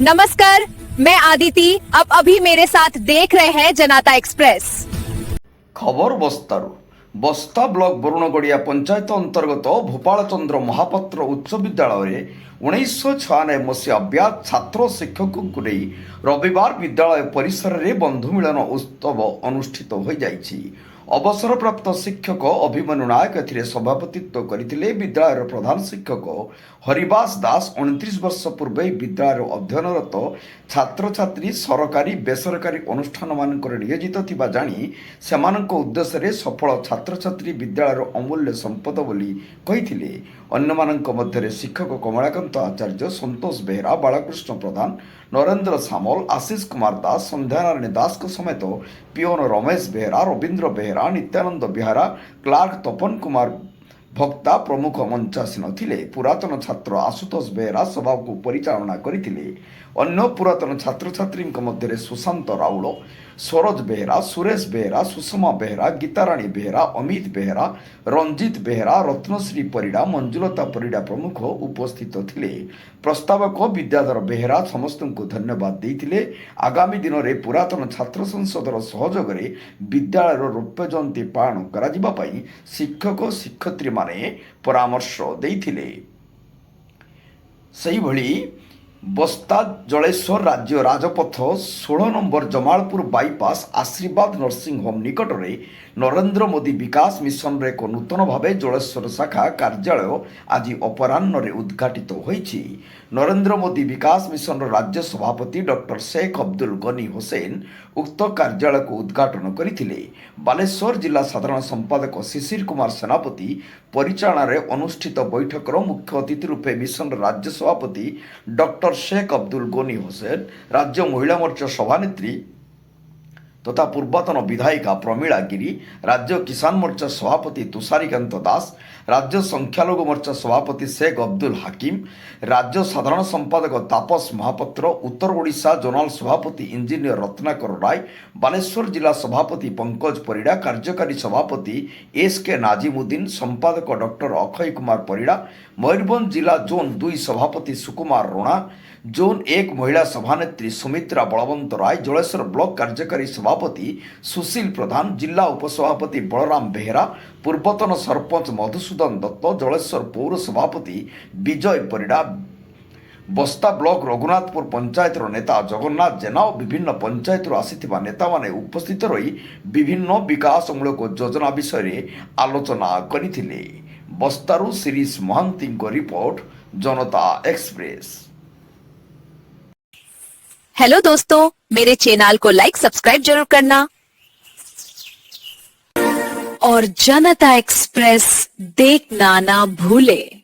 नमस्कार, मैं आदिति। अब अभी मेरे साथ देख रहे हैं जनता एक्सप्रेस। खबर बस्तारू बस्ता ब्लॉक बरुणगड़िया पंचायत अंतर्गत भूपाल चंद्र महापात्र उच्च विद्यालय 1996 मसीहा अभ्यास छात्र शिक्षकों को नहीं रविवार विद्यालय परिसर में बंधु मिलन उत्सव अनुष्ठित हो जाइछि। अवसरप्राप्त शिक्षक अभिमन्यु नायक एथिरे सभापतित्व करथिले। विद्यालय प्रधान शिक्षक हरिवास दास 29 वर्ष पूर्व विद्यालय अध्ययनरत छात्र छात्री सरकारी बेसरकारी अनुष्ठान मानकर नियोजित थिबा जानी सेमानक उद्देश्य रे सफल छात्र छात्री विद्यालय अमूल्य संपद बोली कहिथिले। अन्यमानक मध्य शिक्षक कमलाकांत आचार्य, संतोष बेहरा, बालकृष्ण प्रधान, नरेंद्र सामल, आशीष कुमार दास, संध्यानारायण दास समेत पिओन रमेश बेहरा, रवींद्र बेहरा, नित्यानंद बेहरा, क्लार्क तपन कुमार भक्ता प्रमुख मंचासीन थिले। पुरातन छात्र आशुतोष बेहरा सभा को परिचालना करथिले। अन्य पुरातन छात्र छात्री मध्य सुशांत राउल, सरोज बेहरा, सुरेश बेहरा, सुषमा बेहरा, गीताराणी बेहरा, अमित बेहरा, रंजित बेहरा, रत्नश्री परिडा, मंजुलता परिडा प्रमुख उपस्थित थिले। प्रस्तावक विद्याधर बेहरा समस्त को धन्यवाद देइथिले। आगामी दिन में पुरातन छात्र संसदर सहयोग में विद्यालय रौप्य जयंती पालन करा पई शिक्षक शिक्षयित्री माने परामर्श देइथिले। सही भली बस्ता जलेश्वर राज्य राजपथ 16 नंबर जमालपुर बाईपास आशीर्वाद नर्सिंग होम निकट में नरेंद्र मोदी विकास मिशन रे एक नूतन भावे जलेश्वर शाखा कार्यालय आज अपराह्न रे उद्घाटित होईछि। नरेंद्र मोदी विकास मिशन राज्य सभापति डॉक्टर शेख अब्दुल गनी हुसैन उक्त कार्यालय को उद्घाटन करथिले। बालेश्वर जिला साधारण संपादक शिशिर कुमार सेनापति परिचालन रे अनुष्ठित बैठक मुख्य अतिथि रूपे मिशन राज्य सभापति डॉक्टर शेख अब्दुल गनी हुसैन, राज्य महिला मोर्चा सभानेत्री तथा पूर्वतन विधायिका प्रमीला गिरी, राज्य किसान मोर्चा सभापति तुषारीकांत दास, राज्य संख्यालघु मोर्चा सभापति शेख अब्दुल हाकिम, राज्य साधारण संपादक तापस महापात्र, उत्तर ओडिशा जोनाल सभापति इंजीनियर रत्नाकर राय, बालेश्वर जिला सभापति पंकज परिडा, कार्यकारी सभापति एस.के. नाजिमुद्दीन, संपादक डॉक्टर अक्षय कुमार परिडा, मयूरभंज जिला जोन 2 सभापति सुकुमार रोणा, जोन 1 महिला सभानेत्री सुमित्रा बलवंत राय, जलेश्वर ब्लॉक कार्यकारी सभापति सुशील प्रधान, जिला उपसभापति बलराम बेहरा, पूर्वतन सरपंच मधुसूदन दत्त, जलेश्वर पौर सभापति विजय परिडा, बस्ता ब्लॉक रघुनाथपुर पंचायत नेता जगन्नाथ जेना और विभिन्न पंचायत आसीथिबा नेता माने उपस्थित रही विभिन्न विकासमूलक योजना विषय रे आलोचना करिथिले। बस्तारू शिरीष महांती को रिपोर्ट, जनता एक्सप्रेस। हेलो दोस्तों, मेरे चैनल को लाइक सब्सक्राइब जरूर करना और जनता एक्सप्रेस देखना ना भूले।